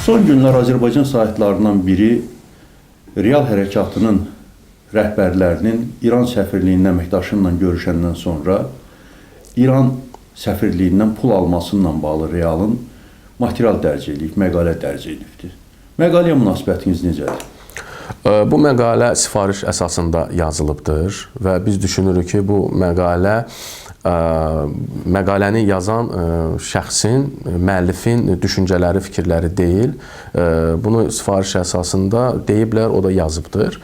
Son günlər Azərbaycan saytlarından biri Real Hərəkatının rəhbərlərinin İran səfirliyinin əməkdaşı ilə görüşəndən sonra İran səfirliyindən pul almasıyla bağlı Realın material dərc edib, məqalə dərc edibdir. Məqaləyə münasibətiniz necədir? Bu məqalə sifariş əsasında yazılıbdır və biz düşünürük ki, bu məqaləni yazan şəxsin, müəllifin düşüncələri, fikirləri deyil. Bunu sifariş əsasında deyiblər, o da yazıbdır.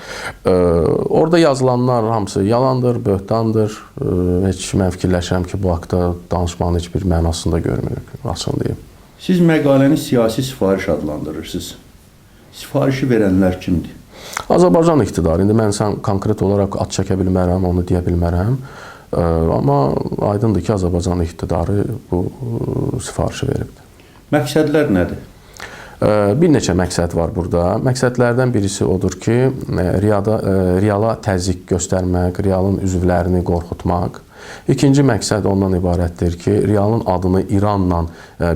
Orada yazılanlar hamısı yalandır, böhtandır. Heç mən fikirləşirəm ki, bu haqda danışmanın heç bir mənasını da görmürük, açığını deyim. Siz məqaləni siyasi sifariş adlandırırsınız. Sifarişi verənlər kimdir? Azərbaycan iqtidarı. İndi mən sən konkret olaraq ad çəkə bilmərəm, onu deyə bilmərəm. Amma aydındır ki, Azərbaycan iqtidarı bu sifarişi veribdir. Məqsədlər nədir? Bir neçə məqsəd var burada. Məqsədlərdən birisi odur ki, Reala təzyiq göstərmək, Realın üzvlərini qorxutmaq. İkinci məqsəd ondan ibarətdir ki, Realın adını İranla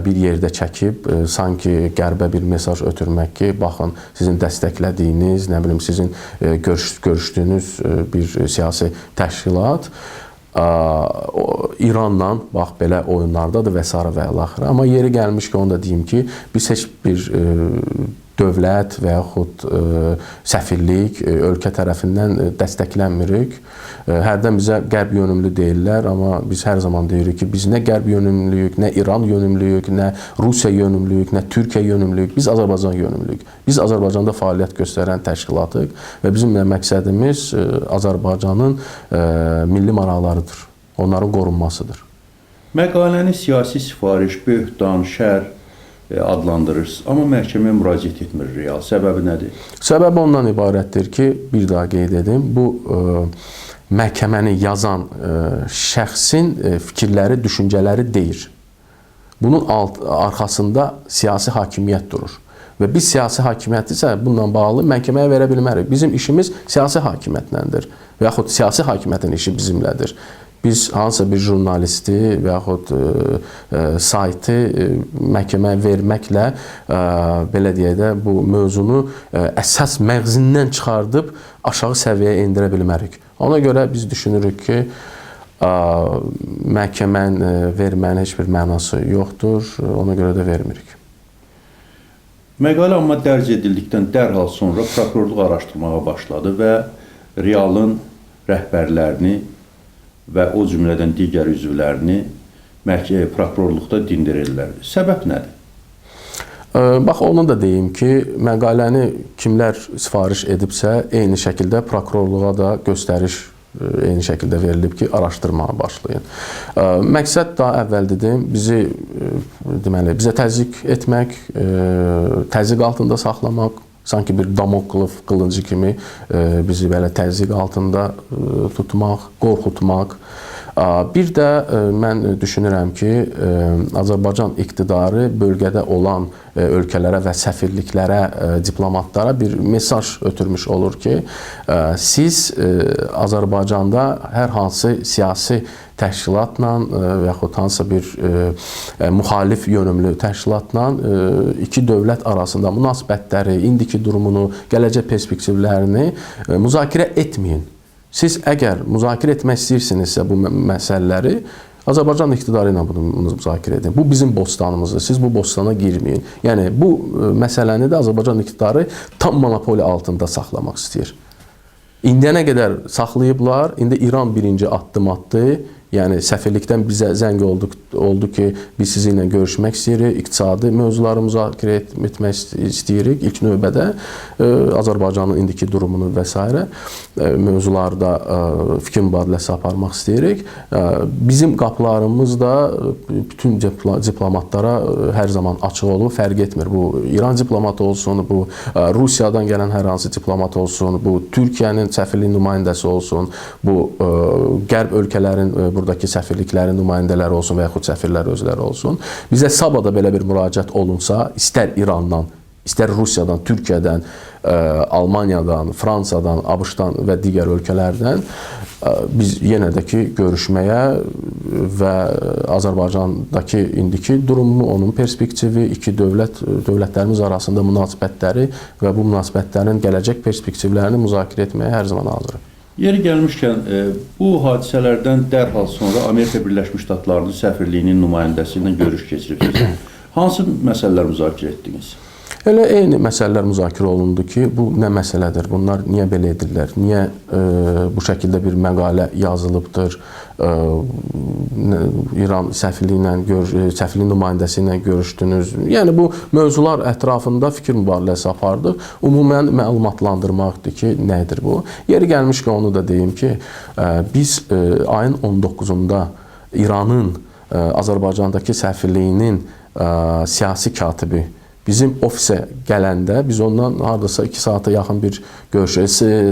bir yerdə çəkib, sanki qərbə bir mesaj ötürmək ki, baxın, sizin dəstəklədiyiniz, nə bilim, sizin görüşdüyünüz bir siyasi təşkilat İranla, bax, belə oyunlardadır və s. və ilaxır. Amma yeri gəlmiş ki, onu da deyim ki, biz heç bir dövlət və yaxud səfirlik ölkə tərəfindən dəstəklənmirik. Hərdən bizə qərb yönümlü deyirlər, amma biz hər zaman deyirik ki, biz nə qərb yönümlüyük, nə İran yönümlüyük, nə Rusiya yönümlüyük, nə Türkiyə yönümlüyük, biz Azərbaycan yönümlüyük. Biz Azərbaycanda fəaliyyət göstərən təşkilatıq və bizim məqsədimiz Azərbaycanın milli maraqlarıdır, onların qorunmasıdır. Məqaləni siyasi sifariş, böhtan, şər adlandırırsınız. Amma məhkəməyə müraciət etmir Real. Səbəbi nədir? Səbəbi ondan ibarətdir ki, bir daha qeyd edim, bu məhkəməni yazan şəxsin fikirləri, düşüncələri deyir. Bunun arxasında siyasi hakimiyyət durur. Və biz siyasi hakimiyyəti isə bununla bağlı məhkəməyə verə bilmərik. Bizim işimiz siyasi hakimiyyətləndir və yaxud siyasi hakimiyyətin işi bizimlədir. Biz hansısa bir jurnalisti və yaxud saytı məhkəməyə verməklə, belə deyək də, bu mövzunu əsas məğzindən çıxardıb aşağı səviyyəyə endirə bilmərik. Ona görə biz düşünürük ki, məhkəmənin vermənin heç bir mənası yoxdur, ona görə də vermirik. Məqalə amma dərc edildikdən dərhal sonra prokurorluq araşdırmağa başladı və Realın rəhbərlərini və o cümlədən digər üzvlərini prokurorluqda dindirirlər. Səbəb nədir? Bax, onu da deyim ki, məqaləni kimlər sifariş edibsə, eyni şəkildə prokurorluğa da göstəriş eyni şəkildə verilib ki, araşdırmağa başlayın. Məqsəd daha əvvəl dedim, bizə təzyiq etmək, təzyiq altında saxlamaq, sanki bir Damoklov qılıncı kimi bizi belə təzyiq altında tutmaq, qorxutmaq. Bir də mən düşünürəm ki, Azərbaycan iqtidarı bölgədə olan ölkələrə və səfirliklərə, diplomatlara bir mesaj ötürmüş olur ki, siz Azərbaycanda hər hansı siyasi təşkilatla və yaxud hansısa bir müxalif yönümlü təşkilatla iki dövlət arasında münasibətləri, indiki durumunu, gələcək perspektivlərini müzakirə etməyin. Siz əgər müzakirə etmək istəyirsinizsə bu məsələləri, Azərbaycan iqtidarı ilə bunu müzakirə edin. Bu bizim bostanımızdır. Siz bu bostana girməyin. Yəni, bu məsələni də Azərbaycan iqtidarı tam monopoli altında saxlamaq istəyir. İndiyənə qədər saxlayıblar, indi İran birinci addım atdı. Yəni, səfirlikdən bizə zəng oldu ki, biz sizinlə görüşmək istəyirik, iqtisadi mövzuları müzakirə etmək istəyirik. İlk növbədə Azərbaycanın indiki durumunu və s. mövzularda fikir mübadiləsi aparmaq istəyirik. Bizim qapılarımız da bütün diplomatlara hər zaman açıq olur, fərq etmir. Bu İran diplomatı olsun, bu Rusiyadan gələn hər hansı diplomat olsun, bu Türkiyənin səfirlik nümayəndəsi olsun, bu qərb ölkələrin buradakı səfirliklərin nümayəndələri olsun və yaxud səfirlər özləri olsun. Bizə Sabada belə bir müraciət olunsa, istər İrandan, İstər Rusiyadan, Türkiyədən, Almaniyadan, Fransadan, ABŞ-dan və digər ölkələrdən biz yenə də ki görüşməyə və Azərbaycandakı indiki durumu, onun perspektivi, iki dövlətlərimiz arasında münasibətləri və bu münasibətlərin gələcək perspektivlərini müzakirə etməyə hər zaman hazırıq. Yeri gəlmişkən, bu hadisələrdən dərhal sonra Amerika Birləşmiş Ştatlarının səfirliyinin nümayəndəsi ilə görüş keçirirsiniz. Hansı məsələlər müzakirə etdiniz? Elə eyni məsələlər müzakirə olundu ki, bu nə məsələdir, bunlar niyə belə edirlər, niyə bu şəkildə bir məqalə yazılıbdır, İran səfirliyin nümayəndəsi ilə görüşdünüz. Yəni, bu mövzular ətrafında fikir mübadiləsi apardıq. Ümumən məlumatlandırmaqdır ki, nədir bu? Yeri gəlmişkən onu da deyim ki, biz ayın 19-unda İranın Azərbaycandakı səfirliyinin siyasi katibi bizim ofisə gələndə biz ondan hardasa 2 saata yaxın bir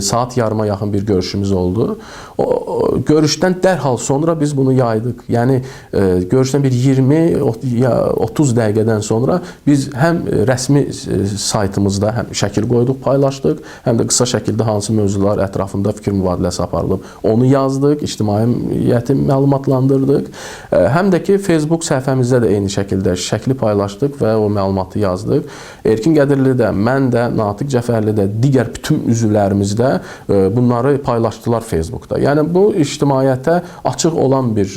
saat yarıma yaxın bir görüşümüz oldu. O görüşdən dərhal sonra biz bunu yaydıq. Yəni görüşdən bir 20-30 dəqiqədən sonra biz həm rəsmi saytımızda həm şəkil qoyduq, paylaşdıq, həm də qısa şəkildə hansı mövzular ətrafında fikir mübadiləsi aparılıb, onu yazdıq, ictimaiyyəti məlumatlandırdıq. Həm də ki Facebook səhifəmizdə də eyni şəkildə şəkli paylaşdıq və o məlumatı yazdıq. Erkin Qədirli də, mən də, Natiq Cəfərli də, digər bütün üzvlərimiz də bunları paylaşdılar Facebookda. Yəni, bu ictimaiyyətə açıq olan bir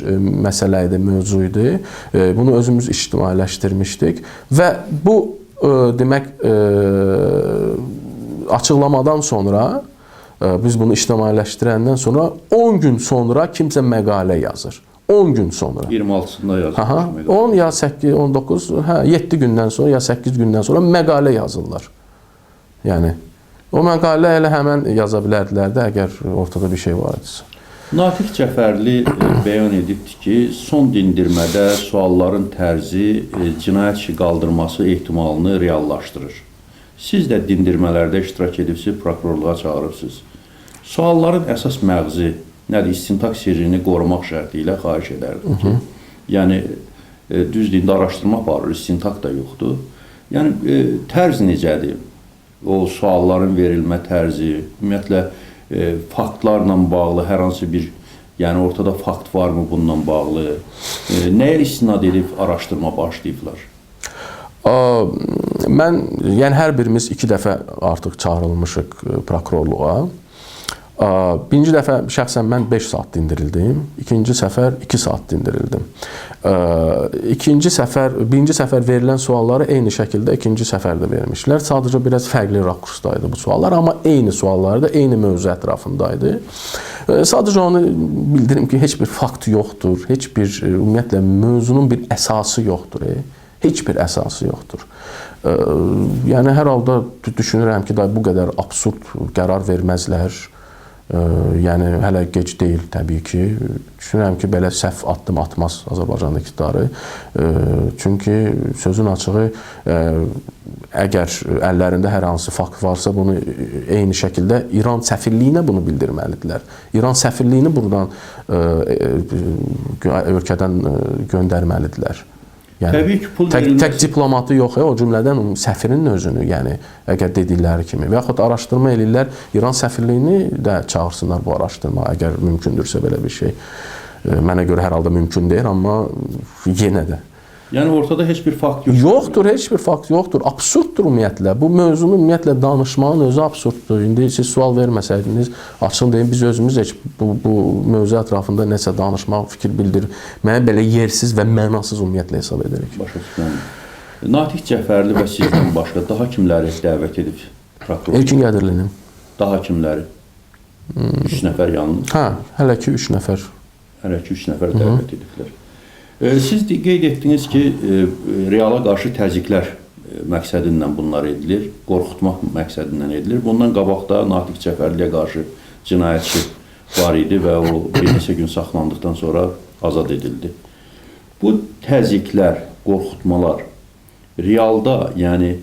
məsələ idi, mövzu idi. Bunu özümüz ictimailəşdirmişdik və bu, demək, açıqlamadan sonra, biz bunu ictimailəşdirəndən sonra 10 gün sonra kimsə məqalə yazır. 10 gün sonra. 26-sında yazılmış. 10 ya 8, 19, 7 gündən sonra ya 8 gündən sonra məqalə yazırlar. Yəni, o məqalə elə həmən yaza bilərdilər də, əgər ortada bir şey var idisə. Natiq Cəfərli bəyan edibdir ki, son dindirmədə sualların tərzi cinayət işi qaldırması ehtimalını reallaşdırır. Siz də dindirmələrdə iştirak edibsiniz, prokurorluğa çağırıbsınız. Sualların əsas məğzi nədir? İstintaq sirrini qorumaq şərti ilə xahiş edərdim ki, yəni düz dində araşdırma aparır, istintaq da yoxdur. Yəni tərz necədir? O sualların verilmə tərzi, ümumiyyətlə faktlarla bağlı hər hansı bir, yəni ortada fakt varmı bununla bağlı? Nəyə istinad edib araşdırma başlayıblar? Yəni hər birimiz 2 dəfə artıq çağırılmışıq prokurorluğa. Birinci dəfə şəxsən mən 5 saat dindirildim. İkinci səfər 2 saat dindirildim. Birinci səfər verilən sualları eyni şəkildə ikinci səfərdə vermişlər. Sadəcə biraz fərqli rakursdaydı bu suallar, amma eyni suallar da eyni mövzu ətrafındaydı. Sadəcə onu bildirim ki, heç bir fakt yoxdur, heç bir ümumiyyətlə mövzunun bir əsası yoxdur. Heç bir əsası yoxdur. Yəni hər halda düşünürəm ki, bu qədər absurd qərar verməzlər. Yəni hələ gec deyil təbii ki. Düşünürəm ki, belə səhv addım atmaz Azərbaycan iqtidarı. Çünki sözün açığı, əgər əllərində hər hansı fakt varsa, bunu eyni şəkildə İran səfirliyinə bunu bildirməlidirlər. İran səfirliyini buradan ölkədən göndərməlidirlər. Yəni, tək diplomatı yox, o cümlədən səfirin özünü, yəni əgər dedikləri kimi və yaxud araşdırma eləyirlər, İran səfirliyini də çağırsınlar bu araşdırma, əgər mümkündürsə belə bir şey. Mənə görə hər halda mümkün deyil, amma yenə də. Yəni ortada heç bir fakt yoxdur. Yoxdur, heç bir fakt yoxdur. Absurddur ümumiyyətlə. Bu mövzunu ümumiyyətlə danışmağın özü absurddur. İndi siz sual verməsəydiniz, açın deyin, biz özümüz heç bu mövzu ətrafında nəsə danışmaq, fikir bildirməyə belə yersiz və mənasız ümumiyyətlə hesab edirik. Başa düşürəm. Natiq Cəfərli və sizdən başqa daha kimləri dəvət edib prokuror? Erkin Qədirlinin. Daha kimləri? 3 nəfər yalnız? Hələ ki 3 nəfər. Hələ ki 3 nəfər dəvət ediblər. Siz qeyd etdiniz ki, reala qarşı təzyiqlər məqsədindən bunlar edilir, qorxutmaq məqsədindən edilir. Bundan qabaq da Natiq Cəfərliyə qarşı cinayətçi var idi və o bir neçə gün saxlandıqdan sonra azad edildi. Bu təzyiqlər, qorxutmalar realda, yəni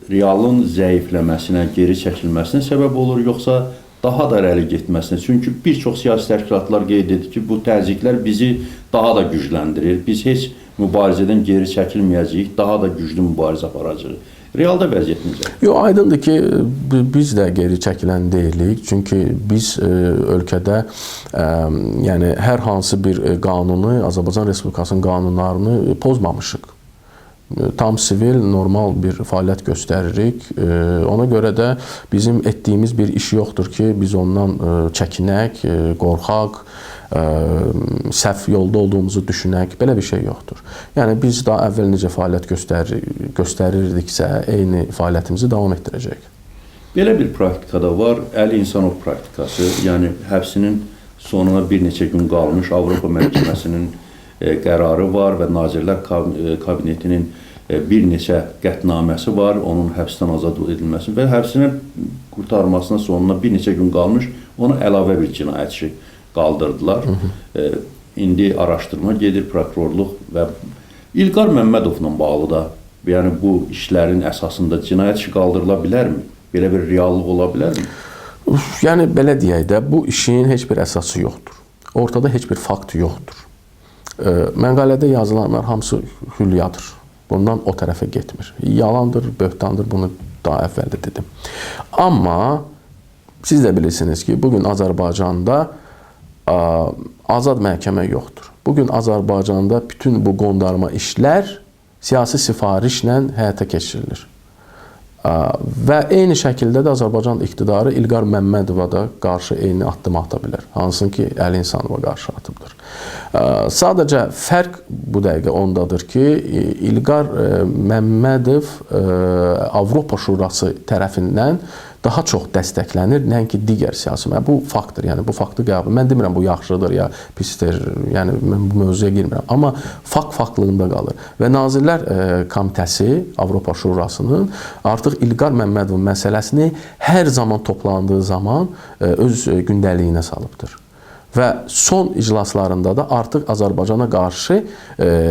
realın zəifləməsinə, geri çəkilməsinə səbəb olur, yoxsa daha da irəli getməsinə? Çünki bir çox siyasi təşkilatlar qeyd edir ki, bu təzyiqlər bizi daha da gücləndirir. Biz heç mübarizədən geri çəkilməyəcəyik, daha da güclü mübarizə aparacağıq. Realda vəziyyət necə? Yox, aydındır ki, biz də geri çəkilən deyilik. Çünki biz ölkədə yəni hər hansı bir qanunu, Azərbaycan Respublikasının qanunlarını pozmamışıq. Tam sivil, normal bir fəaliyyət göstəririk. Ona görə də bizim etdiyimiz bir iş yoxdur ki, biz ondan çəkinək, qorxaq, səhv yolda olduğumuzu düşünək. Belə bir şey yoxdur. Yəni biz daha əvvəl necə fəaliyyət göstərirdiksə, eyni fəaliyyətimizi davam etdirəcəyik. Belə bir praktikada var, Əli İnsanov praktikası. Yəni həbsinin sonuna bir neçə gün qalmış Avropa Məhkəməsinin qərarı var və Nazirlər Kabinetinin bir neçə qətnaməsi var, onun həbsdən azad edilməsi və həbsinin qurtarmasına sonuna bir neçə gün qalmış, ona əlavə bir cinayətçi qaldırdılar. İndi araşdırma gedir, prokurorluq və İlqar Məmmədovla bağlı da, yəni bu işlərin əsasında cinayətçi qaldırıla bilərmi? Belə bir reallıq ola bilərmi? Yəni belə deyək də, bu işin heç bir əsası yoxdur. Ortada heç bir fakt yoxdur. Məqalədə yazılanlar hamısı hülyadır. Bundan o tərəfə getmir. Yalandır, böhtandır, bunu daha əvvəl də dedim. Amma siz də bilirsiniz ki, bugün Azərbaycanda azad məhkəmə yoxdur. Bugün Azərbaycanda bütün bu qondarma işlər siyasi sifarişlə həyata keçirilir. Və eyni şəkildə də Azərbaycan iqtidarı İlqar Məmmədova da qarşı eyni addım ata bilər. Hansın ki, Əli İnsanova qarşı atıbdır. Sadəcə fərq bu dəqiqə ondadır ki, İlqar Məmmədov Avropa Şurası tərəfindən daha çox dəstəklənir, nəinki digər siyasi. Bu faktdır, yəni bu faktı qəbul. Mən demirəm bu yaxşıdır ya pisdir, yəni mən bu mövzuya girmirəm. Amma fakt faktlığında qalır. Və Nazirlər Komitəsi Avropa Şurasının artıq İlqar Məmmədov məsələsini hər zaman toplandığı zaman öz gündəliyinə salıbdır. Və son iclaslarında da artıq Azərbaycana qarşı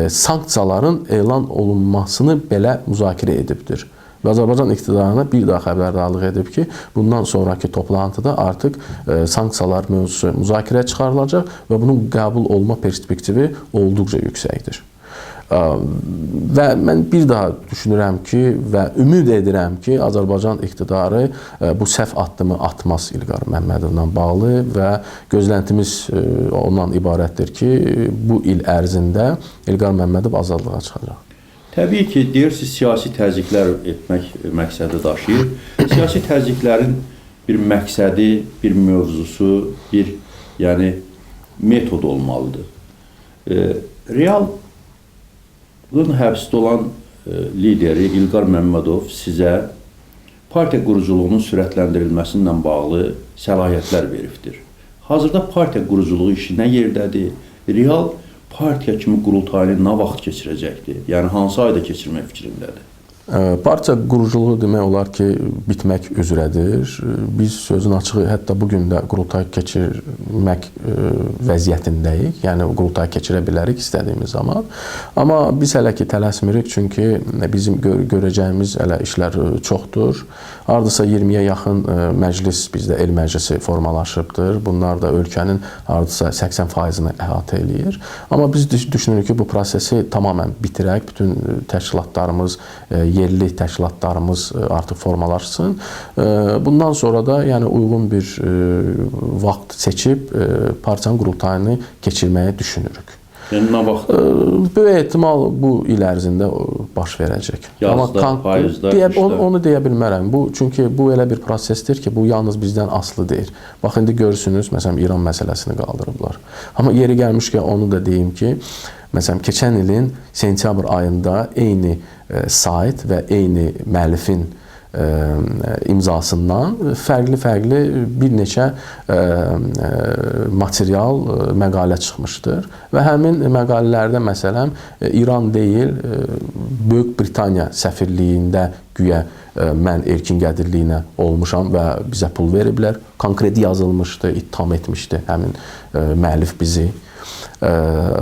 sanksiyaların elan olunmasını belə müzakirə edibdir. Və Azərbaycan iqtidarına bir daha xəbərdarlıq edib ki, bundan sonraki toplantıda artıq sanksiyalar mövzusu müzakirəyə çıxarılacaq və bunun qəbul olma perspektivi olduqca yüksəkdir. Və mən bir daha düşünürəm ki və ümid edirəm ki, Azərbaycan iqtidarı bu səhv addımı atmaz İlqar Məmmədovla bağlı və gözləntimiz ondan ibarətdir ki, bu il ərzində İlqar Məmmədov azadlığa çıxacaq. Təbii ki, deyirsiniz, siyasi təzyiqlər etmək məqsədi daşıyır. Siyasi təzyiqlərin bir məqsədi, bir mövzusu, bir metod olmalıdır. Realın həbsdə olan lideri İlqar Məmmədov sizə partiya quruculuğunun sürətləndirilməsindən bağlı səlahiyyətlər veribdir. Hazırda partiya quruculuğu işi nə yerdədir? Real partiya kimi qurultayını nə vaxt keçirəcəkdir? Yəni, hansı ayda keçirmək fikrindədir? Partiya quruculuğu demək olar ki, bitmək üzrədir. Biz sözün açığı hətta bugün də qurultay keçirmək vəziyyətindəyik. Yəni, qurultay keçirə bilərik istədiyimiz zaman. Amma biz hələ ki tələsmirik, çünki bizim görəcəyimiz hələ işlər çoxdur. Hardasa 20-yə yaxın məclis bizdə el məclisi formalaşıbdır. Bunlar da ölkənin hardasa 80%-ni əhatə eləyir. Amma biz düşünürük ki, bu prosesi tamamən bitirək, bütün təşkilatlarımız, yerli təşkilatlarımız artıq formalaşsın. Bundan sonra da yəni uyğun bir vaxt seçib partiyanın qurultayını keçirməyə düşünürük. Yəni, nə vaxt? Böyük ehtimal bu il ərzində baş verəcək. Yazda, payızda, qışda. Onu deyə bilmərəm. Çünki bu elə bir prosesdir ki, bu yalnız bizdən asılı deyil. Bax, indi görürsünüz, məsələn, İran məsələsini qaldırıblar. Amma yeri gəlmişkən onu da deyim ki, məsələn, keçən ilin sentyabr ayında eyni sayt və eyni müəllifin imzasından fərqli bir neçə material, məqalə çıxmışdır. Və həmin məqalələrdə məsələn İran deyil, Böyük Britaniya səfirliyində güya mən erkin qədirliyinə olmuşam və bizə pul veriblər. Konkret yazılmışdı, ittiham etmişdi həmin müəllif bizi.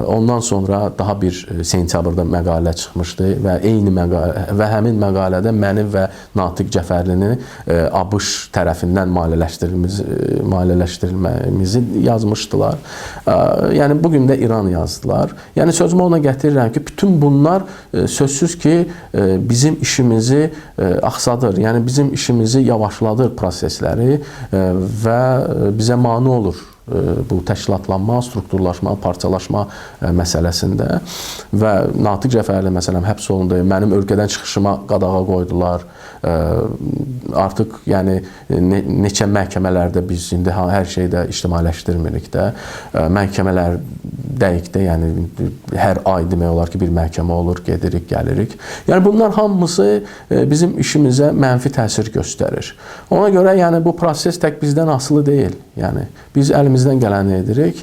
Ondan sonra daha bir sentyabrda məqalə çıxmışdı və eyni məqalə və həmin məqalədə məni və Natiq Cəfərlini ABŞ tərəfindən maliyyələşdirilməyimizi yazmışdılar. Yəni bugün də İran yazdılar. Yəni sözümü ona gətirirəm ki, bütün bunlar sözsüz ki, bizim işimizi axsadır. Yəni bizim işimizi yavaşladır prosesləri və bizə mane olur bu təşkilatlanma, strukturlaşma, parçalaşma məsələsində və Natiq Cəfərli məsələn həbs olundu. Mənim ölkədən çıxışıma qadağa qoydular. Artıq yəni neçə məhkəmələrdə biz indi hər şeydə ictimailəşdirmirik də. Məhkəmələrdəyik də, yəni hər ay demək olar ki, bir məhkəmə olur, gedirik, gəlirik. Yəni bunlar hamısı bizim işimizə mənfi təsir göstərir. Ona görə yəni bu proses tək bizdən asılı deyil. Yəni biz əlimizdən gələni edirik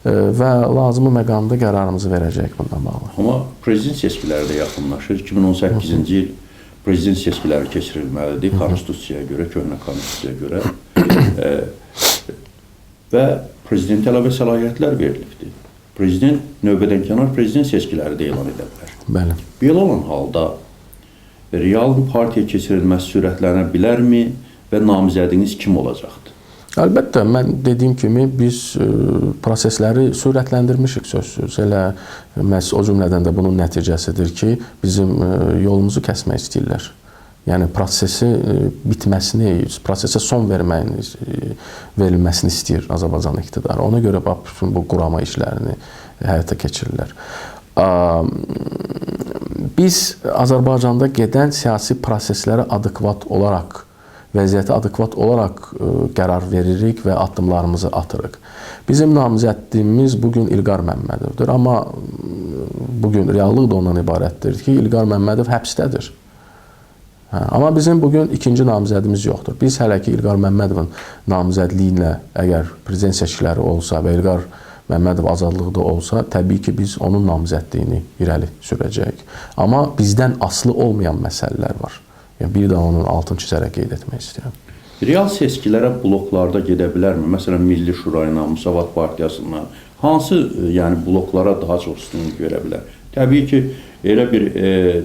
və lazımi məqamda qərarımızı verəcəyik bundan bağlı. Amma prezident seçkiləri də yaxınlaşır. 2018-ci il prezident seçkiləri keçirilməlidir konstitusiyaya görə, köhnə konstitusiyaya görə və prezidentə əlavə səlahiyyətlər verilibdir. Prezident növbədənkənar prezident seçkiləri də elan edə bilər. Bəli. Belə olan halda real partiya keçirilməsi sürətlənə bilərmi və namizədiniz kim olacaqdır? Əlbəttə, mən dediyim kimi biz prosesləri sürətləndirmişik sözsüz. Elə məhz o cümlədən də bunun nəticəsidir ki, bizim yolumuzu kəsmək istəyirlər. Yəni prosesi bitməsini, prosesə son verilməsini istəyir Azərbaycan iktidarı. Ona görə bütün bu qurama işlərini həyata keçirirlər. Biz Azərbaycanda gedən siyasi proseslərə adekvat olaraq, vəziyyətə adekvat olaraq qərar veririk və addımlarımızı atırıq. Bizim namizədliyimiz bugün İlqar Məmmədovdur, amma bugün reallıq da ondan ibarətdir ki, İlqar Məmmədov həbsdədir. Amma bizim bugün ikinci namizədimiz yoxdur. Biz hələ ki İlqar Məmmədovun namizədliyinə əgər prezident seçkiləri olsa və İlqar Məmmədov azadlıqda olsa, təbii ki, biz onun namizədliyini irəli sürəcəyik. Amma bizdən asılı olmayan məsələlər var. Yəni, bir də onun altını çizərək qeyd etmək istəyirəm. Real seçkilərə bloklarda gedə bilərmi? Məsələn, Milli Şurayla, Müsavat Partiyasına hansı yəni bloklara daha çox üstünlük verə bilər? Təbii ki, elə bir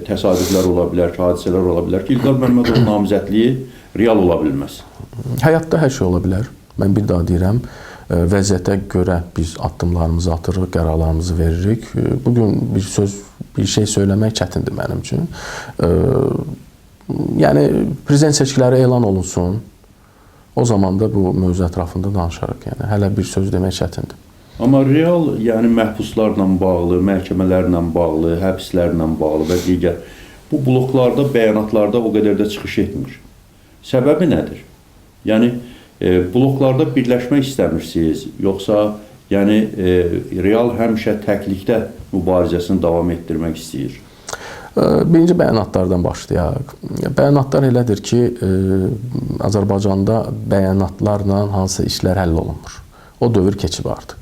təsadüflər ola bilər ki, hadisələr ola bilər ki, İlqar Məmmədovun namizədliyi real ola bilməz. Həyatda hər şey ola bilər. Mən bir daha deyirəm, vəziyyətə görə biz addımlarımızı atırıq, qərarlarımızı veririk. Bugün bir şey söyləmək çətindir mənim üçün. Yəni, prezident seçkiləri elan olunsun, o zaman da bu mövzu ətrafında danışarıq. Yəni, hələ bir söz demək çətindir. Amma real, yəni məhbuslarla bağlı, məhkəmələrlə bağlı, həbslərlə bağlı və digər bu bloklarda, bəyanatlarda o qədər də çıxış etmir. Səbəbi nədir? Yəni, bloklarda birləşmək istəmirsiniz, yoxsa yəni real həmişə təklikdə mübarizəsini davam etdirmək istəyir? Birinci bəyanatlardan başlayaq. Bəyanatlar elədir ki, Azərbaycanda bəyanatlarla hansı işlər həll olunmur. O dövr keçib artıq.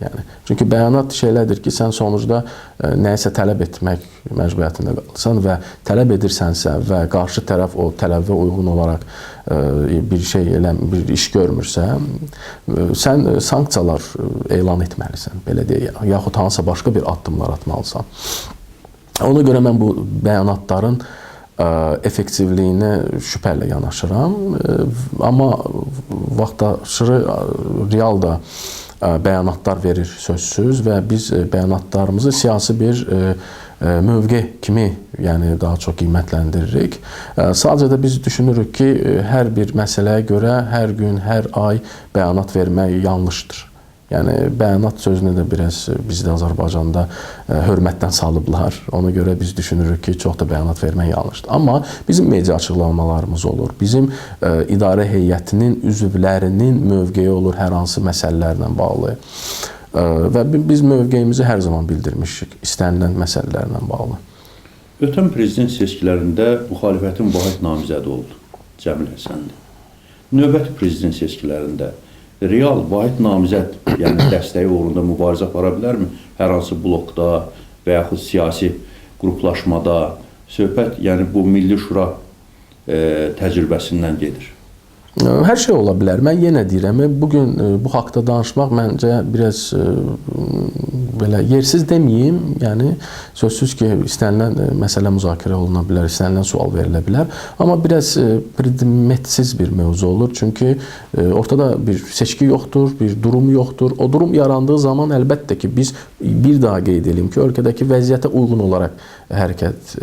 Yəni, çünki bəyanat şeylədir ki, sən sonucda nəyisə tələb etmək məcburiyyətində qalırsan və tələb edirsənsə və qarşı tərəf o tələbə uyğun olaraq bir iş görmürsə, sən sanksiyalar elan etməlisən, belə deyək, yaxud hansısa başqa bir addımlar atmalısan. Ona görə mən bu bəyanatların effektivliyinə şübhə ilə yanaşıram, amma vaxtaşırı real da bəyanatlar verir sözsüz və biz bəyanatlarımızı siyasi bir mövqe kimi yəni daha çox qiymətləndiririk. Sadəcə də biz düşünürük ki, hər bir məsələyə görə hər gün, hər ay bəyanat vermək yanlışdır. Yəni, bəyanat sözünü də biraz bizdə Azərbaycanda hörmətdən salıblar. Ona görə biz düşünürük ki, çox da bəyanat vermək yanlışdır. Amma bizim media açıqlamalarımız olur. Bizim idarə heyətinin üzvlərinin mövqeyi olur hər hansı məsələlərlə bağlı. Və biz mövqeyimizi hər zaman bildirmişik istənilən məsələlərlə bağlı. Ötən prezident seçkilərində müxalifətin vahid namizədi oldu, Cəmil Həsənli. Növbəti prezident seçkilərində real vahid namizəd, yəni dəstəyi uğrunda mübarizə apara bilərmi? Hər hansı blokda və yaxud siyasi qruplaşmada söhbət, yəni bu Milli Şura təcrübəsindən gedir. Hər şey ola bilər. Mən yenə deyirəm, bu gün bu haqqda danışmaq məncə biraz belə yersiz deməyim. Yəni sözsüz ki, istənilən məsələ müzakirə oluna bilər, istənilən sual verilə bilər. Amma biraz predmetsiz bir mövzu olur. Çünki ortada bir seçki yoxdur, bir durum yoxdur. O durum yarandığı zaman əlbəttə ki, biz bir daha qeyd edeyim ki, ölkədəki vəziyyətə uyğun olaraq hərəkət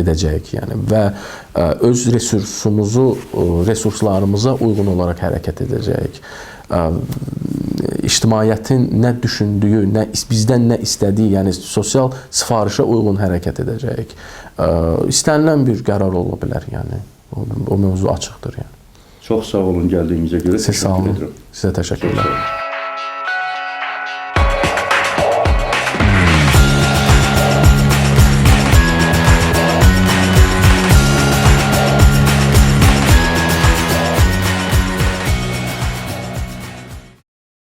edəcəyik. Yəni və öz resurslarımıza uyğun olaraq hərəkət edəcəyik. İctimaiyyətin nə düşündüyü, bizdən nə istədiyi, yəni sosial sifarişə uyğun hərəkət edəcəyik. İstənilən bir qərar ola bilər, yəni o mövzu açıqdır, yəni. Çox sağ olun gəldiyinizə görə. Siz sağ olun. Sizə təşəkkürlər.